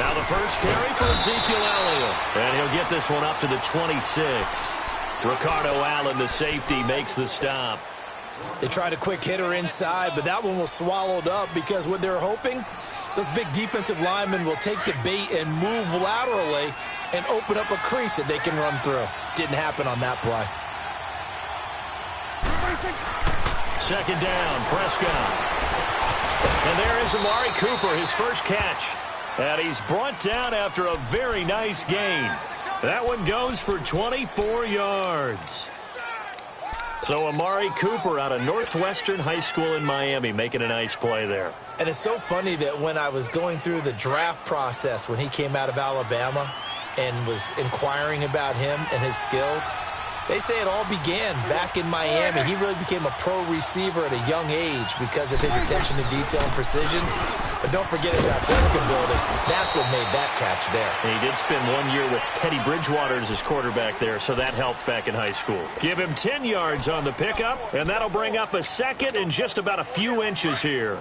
Now the first carry for Ezekiel Elliott. And he'll get this one up to the 26. Ricardo Allen, the safety, makes the stop. They tried a quick hitter inside, but that one was swallowed up because what they're hoping, those big defensive linemen will take the bait and move laterally and open up a crease that they can run through. Didn't happen on that play. Second down, Prescott. And there is Amari Cooper, his first catch. And he's brought down after a very nice gain. That one goes for 24 yards. So Amari Cooper out of Northwestern High School in Miami making a nice play there. And it's so funny that when I was going through the draft process when he came out of Alabama and was inquiring about him and his skills, they say it all began back in Miami. He really became a pro receiver at a young age because of his attention to detail and precision. But don't forget his athletic ability. That's what made that catch there. And he did spend 1 year with Teddy Bridgewater as his quarterback there, so that helped back in high school. Give him 10 yards on the pickup, and that'll bring up a second and just about a few inches here.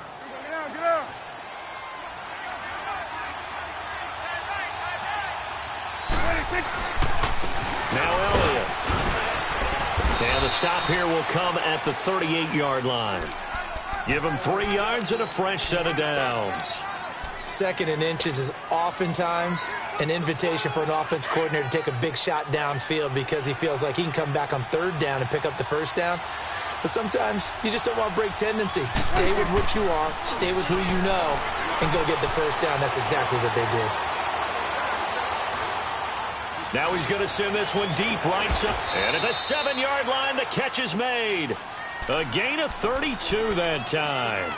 Now Elliott. And the stop here will come at the 38-yard line. Give him 3 yards and a fresh set of downs. Second and inches is oftentimes an invitation for an offense coordinator to take a big shot downfield because he feels like he can come back on third down and pick up the first down. But sometimes you just don't want to break tendency. Stay with what you are, stay with who you know, and go get the first down. That's exactly what they did. Now he's going to send this one deep right side. And at the 7-yard line, the catch is made. A gain of 32 that time.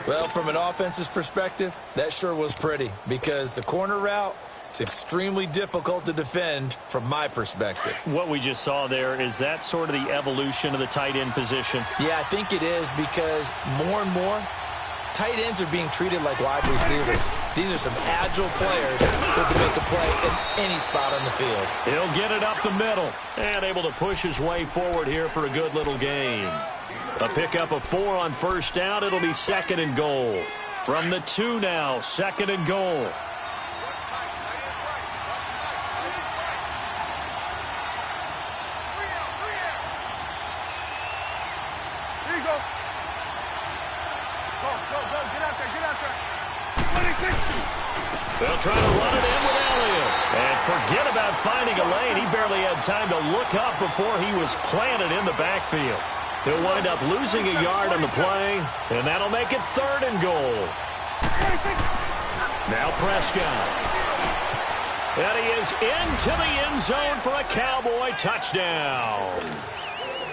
Well, from an offense's perspective, that sure was pretty because the corner route is extremely difficult to defend from my perspective. What we just saw there, is that sort of the evolution of the tight end position? Yeah, I think it is because more and more, tight ends are being treated like wide receivers. These are some agile players who can make a play in any spot on the field. He'll get it up the middle and able to push his way forward here for a good little gain. A pickup of 4 on first down. It'll be second and goal. From the 2 now, second and goal. They'll try to run it in with Elliott. And forget about finding a lane. He barely had time to look up before he was planted in the backfield. He'll wind up losing a yard on the play, and that'll make it third and goal. Now Prescott. And he is into the end zone for a Cowboy touchdown.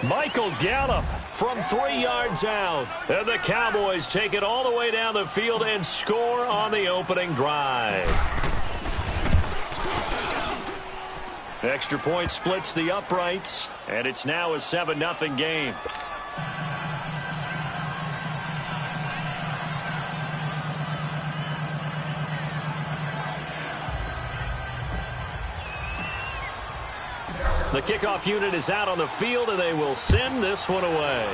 Michael Gallup from 3 yards out. And the Cowboys take it all the way down the field and score on the opening drive. Extra point splits the uprights, and it's now a 7-0 game. The kickoff unit is out on the field, and they will send this one away.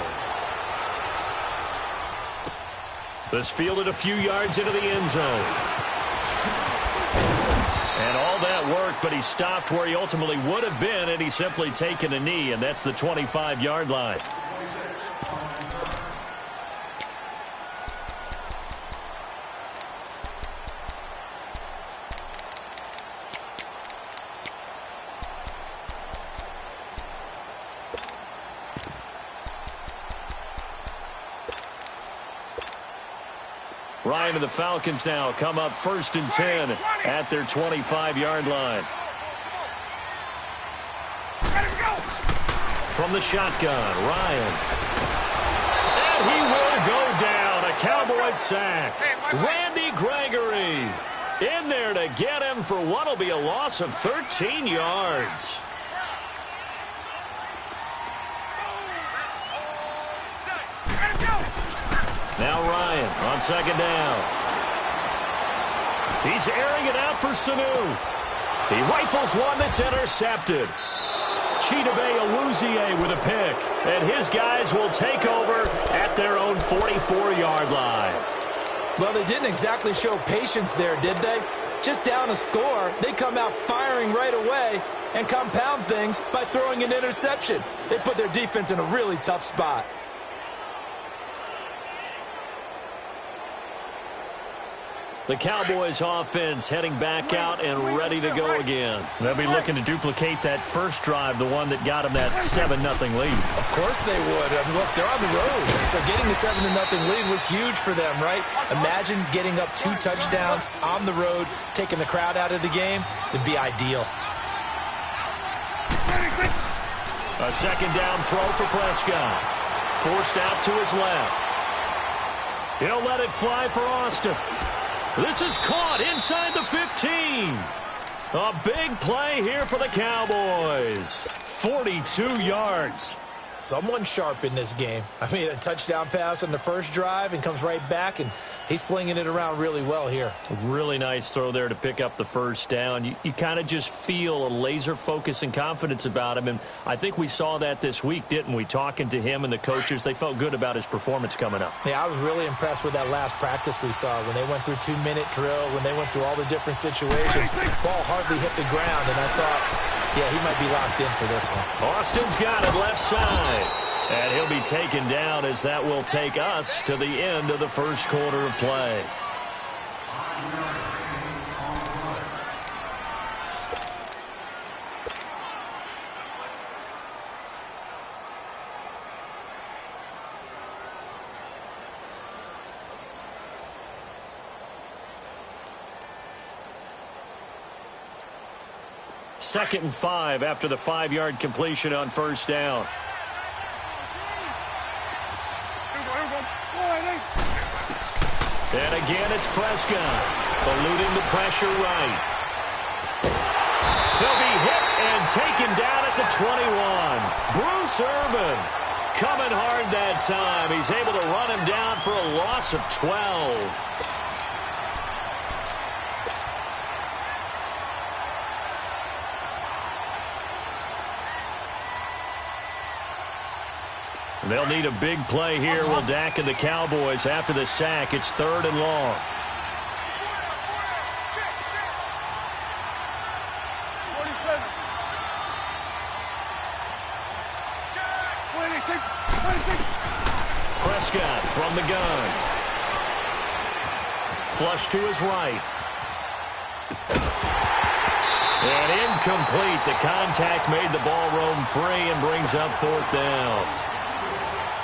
This fielded a few yards into the end zone. And all that worked, but he stopped where he ultimately would have been, and he's simply taken a knee, and that's the 25-yard line. Ryan and the Falcons now come up 1st and 10 at their 25-yard line. From the shotgun, Ryan. And he will go down. A Cowboy sack. Randy Gregory in there to get him for what will be a loss of 13 yards. Now Ryan on second down. He's airing it out for Sanu. He rifles one that's intercepted. Chidobe Awuzie with a pick. And his guys will take over at their own 44-yard line. Well, they didn't exactly show patience there, did they? Just down a score, they come out firing right away and compound things by throwing an interception. They put their defense in a really tough spot. The Cowboys offense heading back out and ready to go again. They'll be looking to duplicate that first drive, the one that got them that 7-0 lead. Of course they would. I mean, look, they're on the road. So getting the 7-0 lead was huge for them, right? Imagine getting up 2 touchdowns on the road, taking the crowd out of the game. It'd be ideal. A second down throw for Prescott. Forced out to his left. He'll let it fly for Austin. This is caught inside the 15. A big play here for the Cowboys. 42 yards. Someone sharp in this game. I mean, a touchdown pass on the first drive and comes right back, and he's flinging it around really well here. Really nice throw there to pick up the first down. You kind of just feel a laser focus and confidence about him, and I think we saw that this week, didn't we? Talking to him and the coaches, they felt good about his performance coming up. Yeah, I was really impressed with that last practice we saw when they went through 2-minute drill, when they went through all the different situations. Ball hardly hit the ground, and I thought, yeah, he might be locked in for this one. Austin's got it left side. And he'll be taken down as that will take us to the end of the first quarter of play. Second and 5 after the 5-yard completion on first down. And again, it's Prescott, eluding the pressure right. He'll be hit and taken down at the 21. Bruce Irvin coming hard that time. He's able to run him down for a loss of 12. They'll need a big play here. Will Dak and the Cowboys after the sack. It's 3rd and long. Prescott from the gun. Flush to his right. And incomplete. The contact made the ball roam free and brings up 4th down.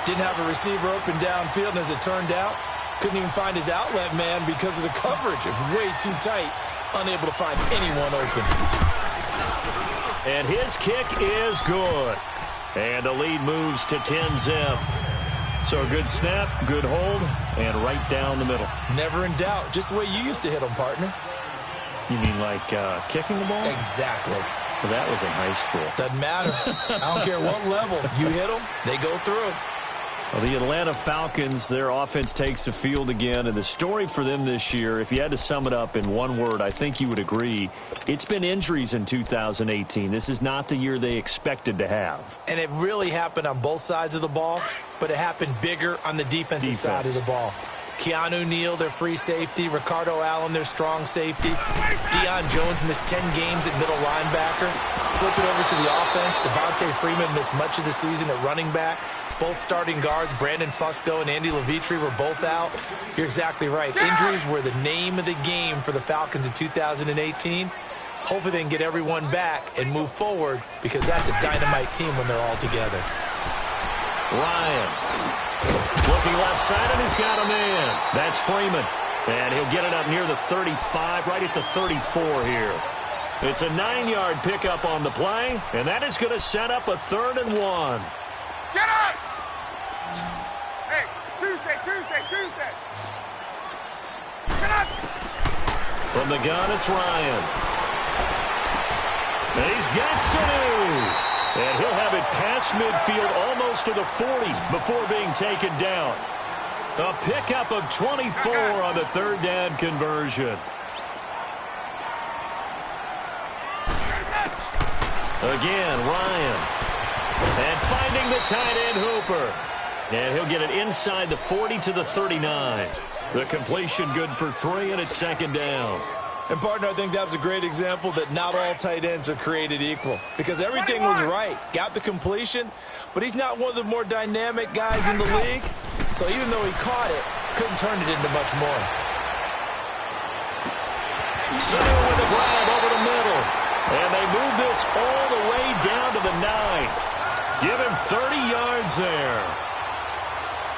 Didn't have a receiver open downfield, and as it turned out, couldn't even find his outlet man because of the coverage. It was way too tight, unable to find anyone open. And his kick is good. And the lead moves to 10-zip. So a good snap, good hold, and right down the middle. Never in doubt. Just the way you used to hit them, partner. You mean like kicking the ball? Exactly. Well, that was in high school. Doesn't matter. I don't care what level. You hit them, they go through. Well, the Atlanta Falcons, their offense takes the field again, and the story for them this year, if you had to sum it up in one word, I think you would agree, it's been injuries in 2018. This is not the year they expected to have. And it really happened on both sides of the ball, but it happened bigger on the defensive side of the ball. Keanu Neal, their free safety. Ricardo Allen, their strong safety. Deion Jones missed 10 games at middle linebacker. Flip it over to the offense. Devontae Freeman missed much of the season at running back. Both starting guards, Brandon Fusco and Andy Levitre, were both out. You're exactly right. Injuries were the name of the game for the Falcons in 2018. Hopefully they can get everyone back and move forward, because that's a dynamite team when they're all together. Ryan looking left side, and he's got a man. That's Freeman. And he'll get it up near the 35, right at the 34 here. It's a 9-yard pickup on the play, and that is going to set up a 3rd and 1. Get up! Hey, Tuesday. Get up! From the gun, it's Ryan. And he's got Sanu. And he'll have it past midfield almost to the 40 before being taken down. A pickup of 24 on the 3rd down conversion. Again, Ryan. And finding the tight end, Hooper. And he'll get it inside the 40 to the 39. The completion good for 3, and it's second down. And, partner, I think that was a great example that not all tight ends are created equal. Because everything was right. Got the completion, but he's not one of the more dynamic guys in the league. So even though he caught it, couldn't turn it into much more. Center with the grab over the middle. And they move this all the way down to the 9. Give him 30 yards there.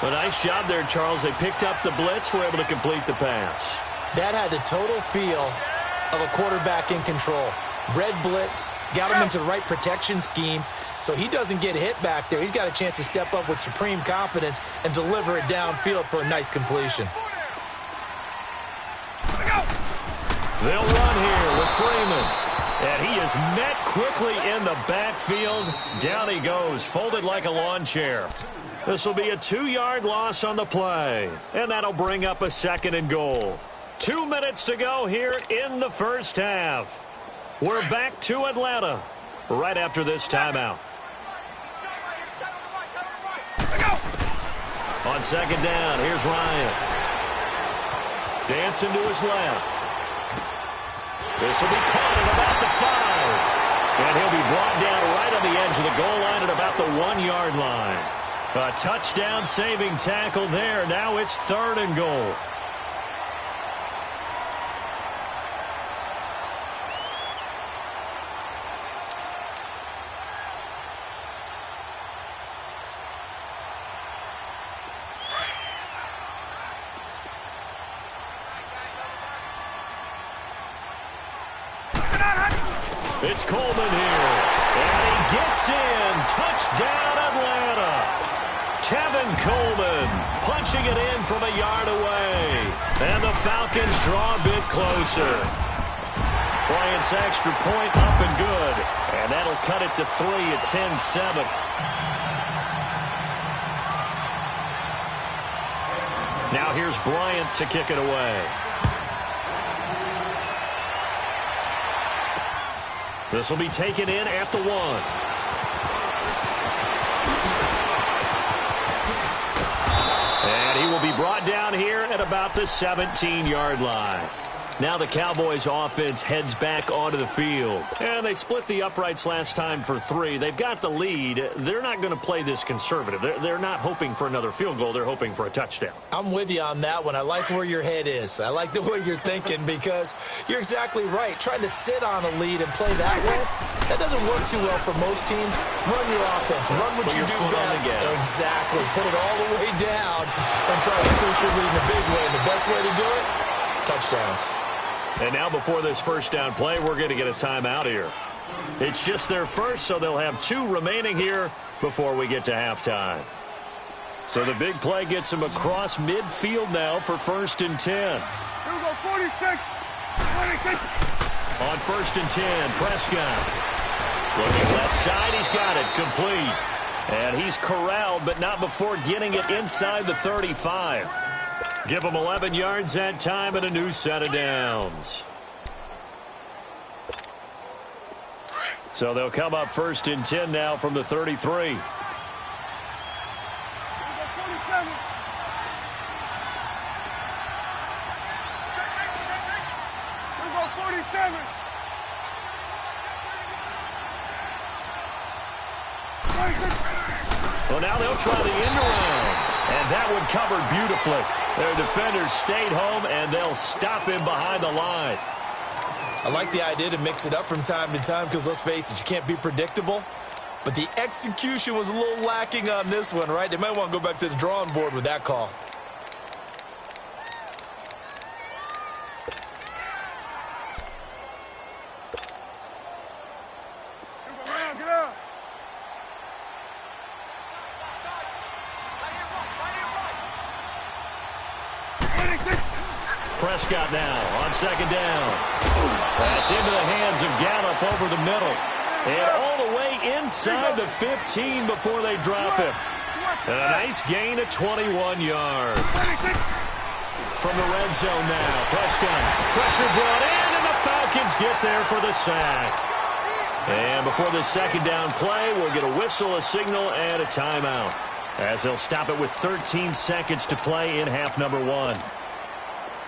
A nice job there, Charles. They picked up the blitz, were able to complete the pass. That had the total feel of a quarterback in control. Red blitz, got him into the right protection scheme, so he doesn't get hit back there. He's got a chance to step up with supreme confidence and deliver it downfield for a nice completion. They'll run here with Freeman. And he is met quickly in the backfield. Down he goes, folded like a lawn chair. This will be a 2-yard loss on the play. And that'll bring up a second and goal. 2 minutes to go here in the first half. We're back to Atlanta right after this timeout. On second down, here's Ryan. Dancing to his left. This will be caught at about the 5. And he'll be brought down right on the edge of the goal line at about the 1-yard line. A touchdown-saving tackle there. Now it's third and goal. It's Coleman here, and he gets in. Touchdown, Atlanta. Tevin Coleman punching it in from a yard away. And the Falcons draw a bit closer. Bryant's extra point up and good. And that'll cut it to 3 at 10-7. Now here's Bryant to kick it away. This will be taken in at the 1. And he will be brought down here at about the 17-yard line. Now the Cowboys offense heads back onto the field. And they split the uprights last time for 3. They've got the lead. They're not going to play this conservative. They're not hoping for another field goal. They're hoping for a touchdown. I'm with you on that one. I like where your head is. I like the way you're thinking because you're exactly right. Trying to sit on a lead and play that way, that doesn't work too well for most teams. Run your offense. Run what you do best. Exactly. Put it all the way down and try to push your lead in a big way. And the best way to do it, touchdowns. And now before this first down play, we're going to get a timeout here. It's just their first, so they'll have 2 remaining here before we get to halftime. So the big play gets them across midfield now for 1st and 10. Here we go, 46. 46. On 1st and 10, Prescott. Looking left side, he's got it, complete. And he's corralled, but not before getting it inside the 35. Give them 11 yards that time and a new set of downs. So they'll come up 1st and 10 now from the 33. Well, now they'll try the end around. And that one covered beautifully. Their defenders stayed home, and they'll stop him behind the line. I like the idea to mix it up from time to time because, let's face it, you can't be predictable. But the execution was a little lacking on this one, right? They might want to go back to the drawing board with that call. Prescott now on 2nd down. That's into the hands of Gallup over the middle. And all the way inside the 15 before they drop him. And a nice gain of 21 yards. From the red zone now, Prescott. Pressure brought in, and the Falcons get there for the sack. And before the 2nd down play, we'll get a whistle, a signal, and a timeout. as they'll stop it with 13 seconds to play in half number one.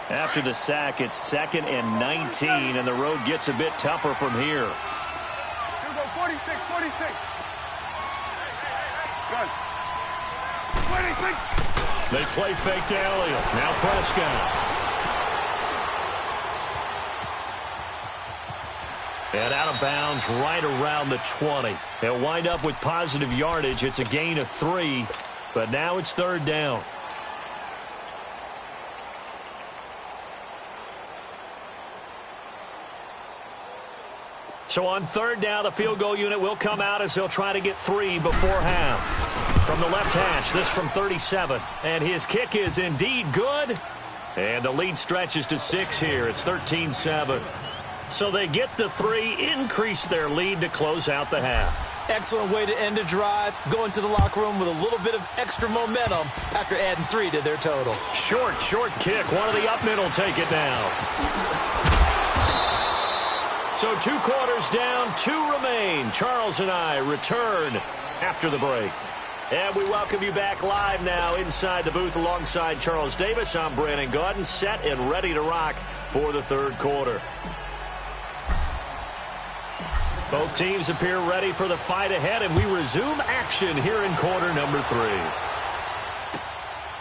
After the sack, it's 2nd and 19, and the road gets a bit tougher from here. Here go 46, 46. Good. 26. They play fake to Elliott. Now Prescott. And out of bounds right around the 20. They'll wind up with positive yardage. It's a gain of 3, but now it's 3rd down. So on 3rd down, the field goal unit will come out as they'll try to get 3 before half. From the left hash, this from 37. And his kick is indeed good. And the lead stretches to 6 here. It's 13-7. So they get the 3, increase their lead to close out the half. Excellent way to end a drive. Go into the locker room with a little bit of extra momentum after adding 3 to their total. Short kick. One of the up middle take it down. So 2 quarters down, 2 remain. Charles and I return after the break. And we welcome you back live now inside the booth alongside Charles Davis. I'm Brandon Gaudin, set and ready to rock for the 3rd quarter. Both teams appear ready for the fight ahead, and we resume action here in quarter number 3.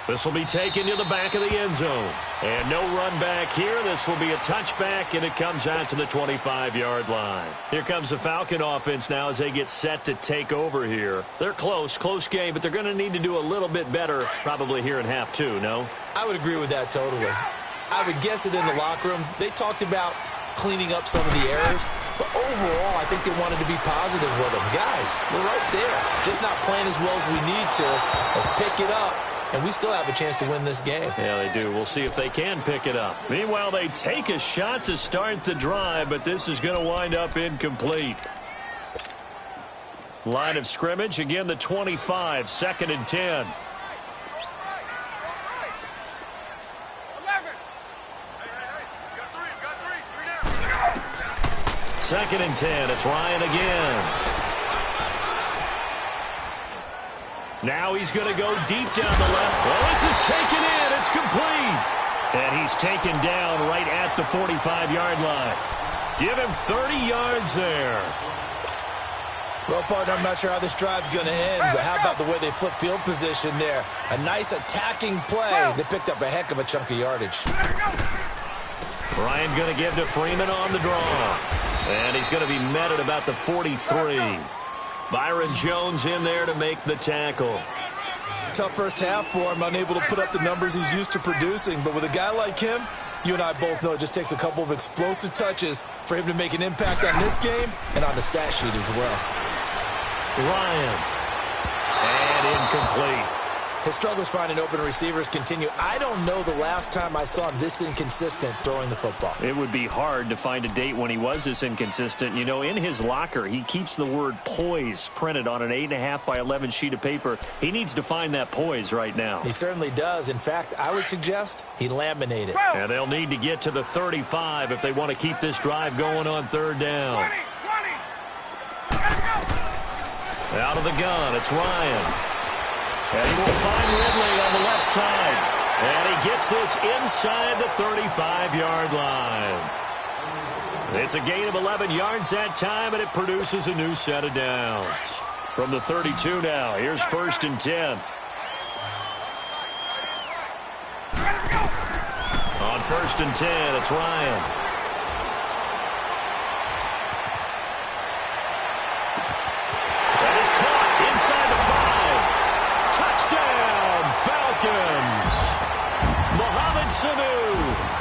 This will be taken to the back of the end zone. And no run back here. This will be a touchback, and it comes out to the 25-yard line. Here comes the Falcon offense now as they get set to take over here. They're close game, but they're going to need to do a little bit better probably here in half 2, no? I would agree with that totally. I would guess it in the locker room. They talked about cleaning up some of the errors, but overall, I think they wanted to be positive with them. Guys, we're right there. Just not playing as well as we need to. Let's pick it up, and we still have a chance to win this game. Yeah, they do. We'll see if they can pick it up. Meanwhile, they take a shot to start the drive, but this is going to wind up incomplete. Line of scrimmage, again, the 25, 2nd and 10. 2nd and 10. It's Ryan again. Now he's going to go deep down the left. Well, this is taken in. It's complete. And he's taken down right at the 45-yard line. Give him 30 yards there. Well, partner, I'm not sure how this drive's going to end, but how about the way they flip field position there? A nice attacking play. They picked up a heck of a chunk of yardage. Ryan going to give to Freeman on the draw. And he's going to be met at about the 43. Byron Jones in there to make the tackle. Tough first half for him, unable to put up the numbers he's used to producing. But with a guy like him, you and I both know it just takes a couple of explosive touches for him to make an impact on this game and on the stat sheet as well. Ryan. And incomplete. His struggles finding open receivers continue. I don't know the last time I saw him this inconsistent throwing the football. It would be hard to find a date when he was this inconsistent. You know, in his locker, he keeps the word poise printed on an 8.5 by 11 sheet of paper. He needs to find that poise right now. He certainly does. In fact, I would suggest he laminate it. And they'll need to get to the 35 if they want to keep this drive going on 3rd down. 20. Out of the gun, it's Ryan. And he will find Ridley on the left side. And he gets this inside the 35-yard line. It's a gain of 11 yards that time, and it produces a new set of downs. From the 32 now, here's 1st and 10. On 1st and 10, it's Ryan. Sanu,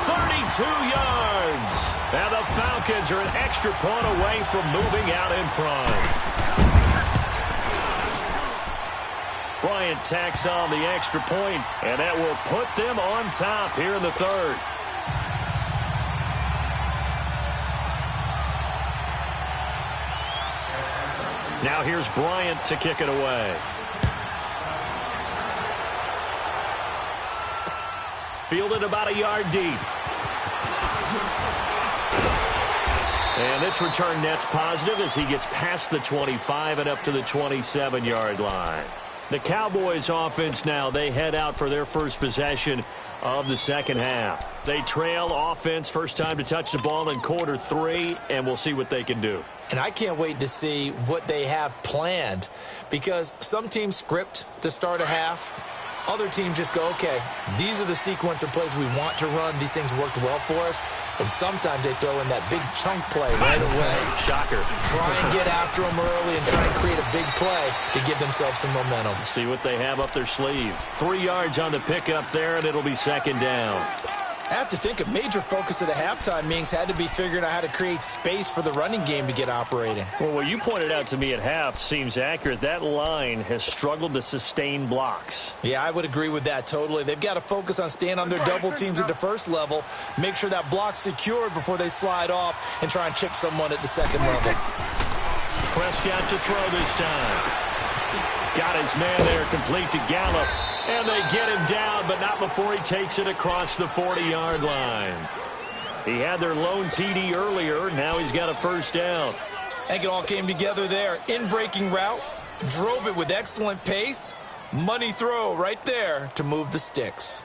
32 yards. And the Falcons are an extra point away from moving out in front. Bryant tacks on the extra point, and that will put them on top here in the 3rd. Now here's Bryant to kick it away. Fielded about a yard deep. And this return net's positive as he gets past the 25 and up to the 27-yard line. The Cowboys offense now, they head out for their first possession of the second half. They trail offense, first time to touch the ball in quarter 3, and we'll see what they can do. And I can't wait to see what they have planned, because some teams script to start a half. Other teams just go, okay, these are the sequence of plays we want to run. These things worked well for us. And sometimes they throw in that big chunk play right away. Shocker. Try and get after them early and try and create a big play to give themselves some momentum. See what they have up their sleeve. 3 yards on the pickup there, and it'll be second down. I have to think a major focus of the halftime meetings had to be figuring out how to create space for the running game to get operating. Well, what you pointed out to me at half seems accurate. That line has struggled to sustain blocks. Yeah, I would agree with that totally. They've got to focus on staying on their double teams at the first level, make sure that block's secured before they slide off, and try and chip someone at the second level. Prescott to throw this time. Got his man there, complete to Gallup. And they get him down, but not before he takes it across the 40-yard line. He had their lone TD earlier. Now he's got a first down. I think it all came together there. In-breaking route, drove it with excellent pace. Money throw right there to move the sticks.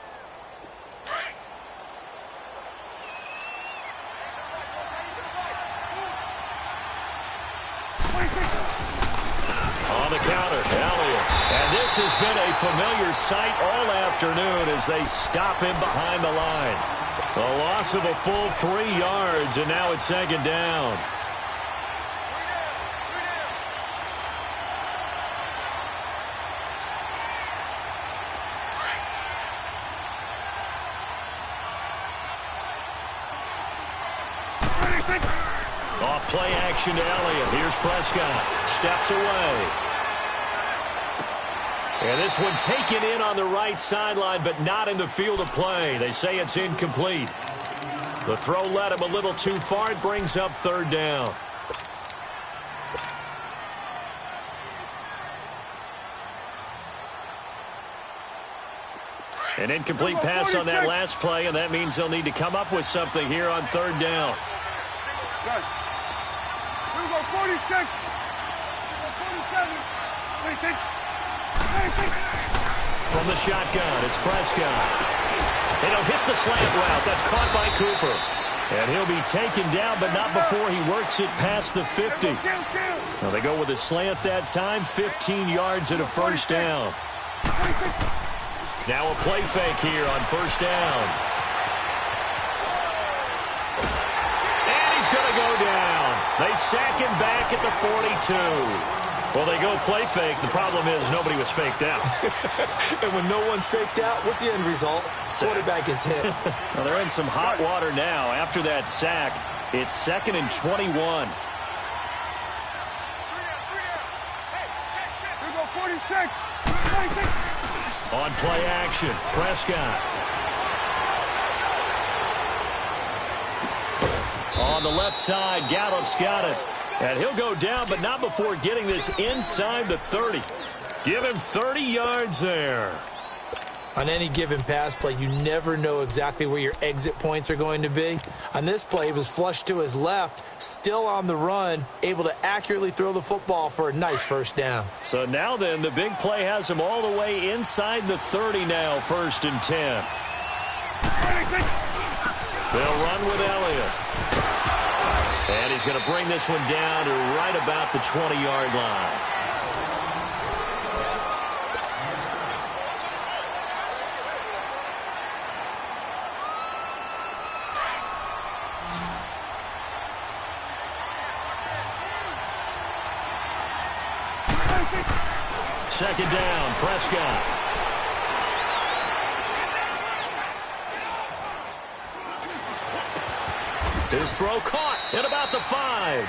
On the counter, Elliott. And this has been a familiar sight all afternoon as they stop him behind the line. A loss of a full 3 yards, and now it's second down. Off play action to Elliott. Here's Prescott. Steps away. And this one taken in on the right sideline, but not in the field of play. They say it's incomplete. The throw led him a little too far. It brings up third down. An incomplete pass on that last play, and that means they'll need to come up with something here on third down. Good. We go 46. We go 47. 26. 26. From the shotgun, it's Prescott. And he'll hit the slant route. That's caught by Cooper. And he'll be taken down, but not before he works it past the 50. Now they go with a slant that time, 15 yards and a first down. Now a play fake here on first down. Going to go down. They sack him back at the 42. Well, they go play fake. The problem is nobody was faked out. And when no one's faked out, what's the end result? Quarterback gets hit. Well, they're in some hot water now. After that sack, it's 2nd and 21. We go 46. 26. On play action, Prescott. On the left side, Gallup's got it. And he'll go down, but not before getting this inside the 30. Give him 30 yards there. On any given pass play, you never know exactly where your exit points are going to be. On this play, he was flushed to his left, still on the run, able to accurately throw the football for a nice first down. So now then, the big play has him all the way inside the 30 now, 1st and 10. They'll run with Elliott. And he's going to bring this one down to right about the 20-yard line. Second down, Prescott. His throw caught at about the 5.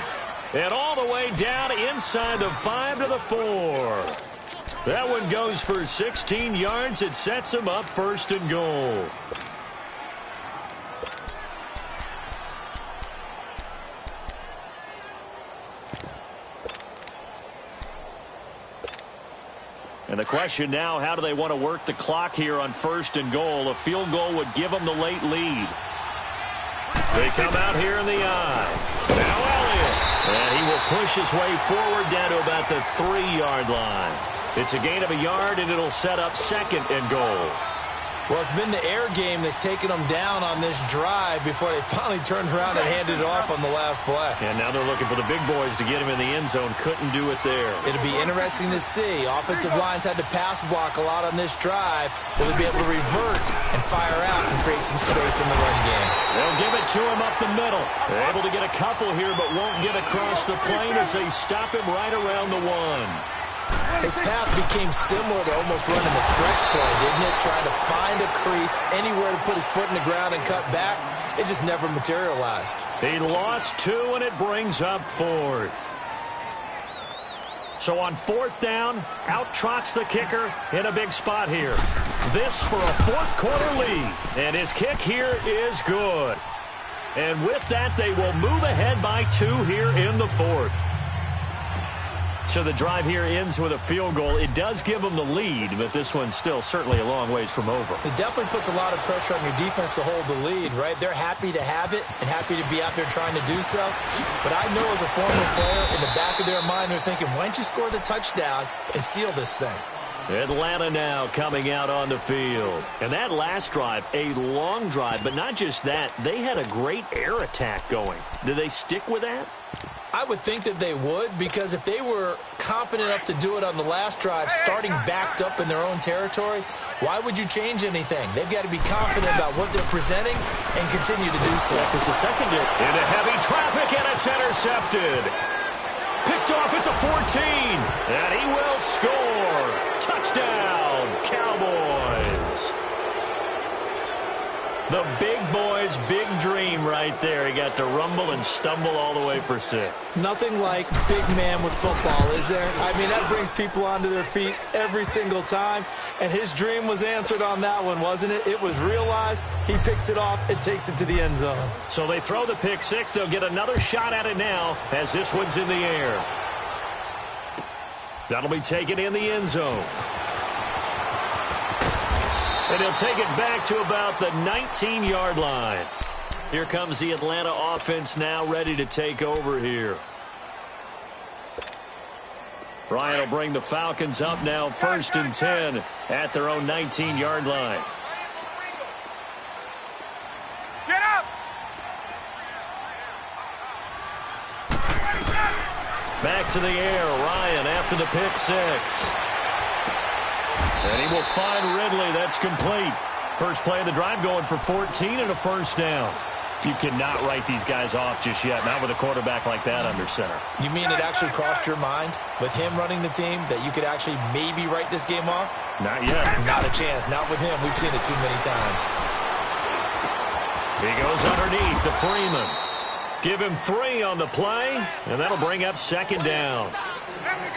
And all the way down inside the 5 to the 4. That one goes for 16 yards. It sets him up 1st and goal. And the question now, how do they want to work the clock here on 1st and goal? A field goal would give them the late lead. They come out here in the eye. Now Elliott. And he will push his way forward down to about the 3-yard line. It's a gain of a yard, and it'll set up 2nd and goal. Well, it's been the air game that's taken them down on this drive before they finally turned around and handed it off on the last play. And now they're looking for the big boys to get him in the end zone. Couldn't do it there. It'll be interesting to see. Offensive lines had to pass block a lot on this drive. Will they be able to revert and fire out and create some space in the run game? They'll give it to him up the middle. They're able to get a couple here, but won't get across the plane as they stop him right around the 1. His path became similar to almost running a stretch play, didn't it? Trying to find a crease, anywhere to put his foot in the ground and cut back. It just never materialized. He lost 2, and it brings up 4th. So on 4th down, out trots the kicker in a big spot here. This for a 4th quarter lead. And his kick here is good. And with that, they will move ahead by 2 here in the 4th. So the drive here ends with a field goal. It does give them the lead, but this one's still certainly a long ways from over. It definitely puts a lot of pressure on your defense to hold the lead, right? They're happy to have it and happy to be out there trying to do so. But I know as a former player, in the back of their mind, they're thinking, why don't you score the touchdown and seal this thing? Atlanta now coming out on the field. And that last drive, a long drive, but not just that. They had a great air attack going. Do they stick with that? I would think that they would, because if they were confident enough to do it on the last drive, starting backed up in their own territory, why would you change anything? They've got to be confident about what they're presenting and continue to do so. Because the secondary into heavy traffic, and it's intercepted. Picked off at the 14, and he will score. Touchdown, Cowboys. The big boy's big dream right there. He got to rumble and stumble all the way for 6. Nothing like big man with football, is there? I mean, that brings people onto their feet every single time. And his dream was answered on that one, wasn't it? It was realized. He picks it off and takes it to the end zone. So they throw the pick 6. They'll get another shot at it now as this one's in the air. That'll be taken in the end zone. And he'll take it back to about the 19-yard line. Here comes the Atlanta offense now ready to take over here. Ryan will bring the Falcons up now 1st and 10 at their own 19-yard line. Get up! Back to the air. Ryan after the pick 6. And he will find Ridley. That's complete. First play of the drive going for 14 and a 1st down. You cannot write these guys off just yet, not with a quarterback like that under center. You mean it actually crossed your mind with him running the team that you could actually maybe write this game off? Not yet. Not a chance. Not with him. We've seen it too many times. He goes underneath to Freeman. Give him 3 on the play, and that'll bring up 2nd down.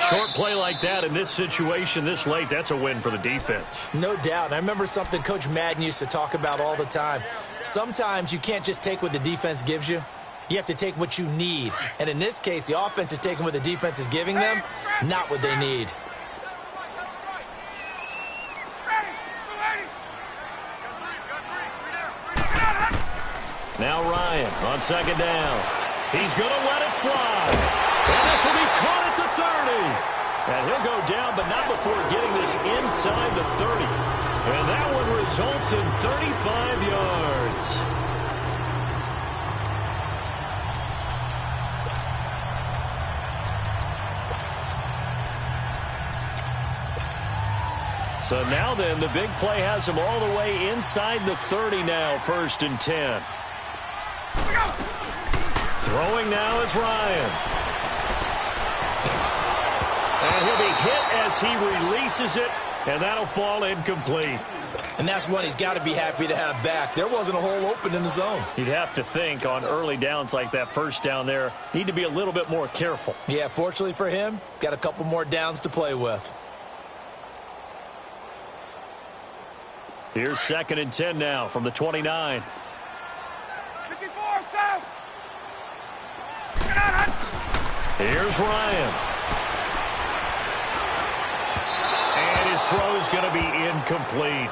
Short play like that in this situation this late, that's a win for the defense. No doubt. And I remember something Coach Madden used to talk about all the time. Sometimes you can't just take what the defense gives you. You have to take what you need. And in this case, the offense is taking what the defense is giving them, not what they need. Now Ryan on 2nd down. He's going to let it fly. And this will be caught at the 30. And he'll go down, but not before getting this inside the 30. And that one results in 35 yards. So now then, the big play has him all the way inside the 30 now, 1st and 10. Throwing now is Ryan. And he'll be hit as he releases it, and that'll fall incomplete. And that's one he's got to be happy to have back. There wasn't a hole open in the zone. You'd have to think on early downs like that 1st down there, need to be a little bit more careful. Yeah, fortunately for him, got a couple more downs to play with. Here's 2nd and 10 now from the 29. 54, south. Here's Ryan. And his throw's going to be incomplete.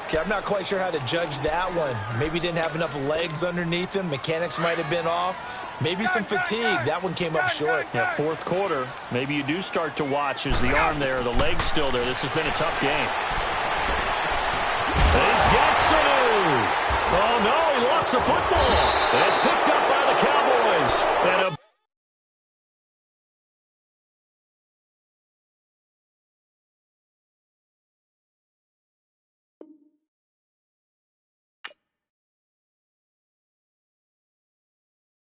Okay, I'm not quite sure how to judge that one. Maybe didn't have enough legs underneath him. Mechanics might have been off. Maybe some fatigue. That one came up short. Yeah, fourth quarter, maybe you do start to watch as the arm there, the leg's still there. This has been a tough game. There's Gaxonu. Oh, no, he lost the football.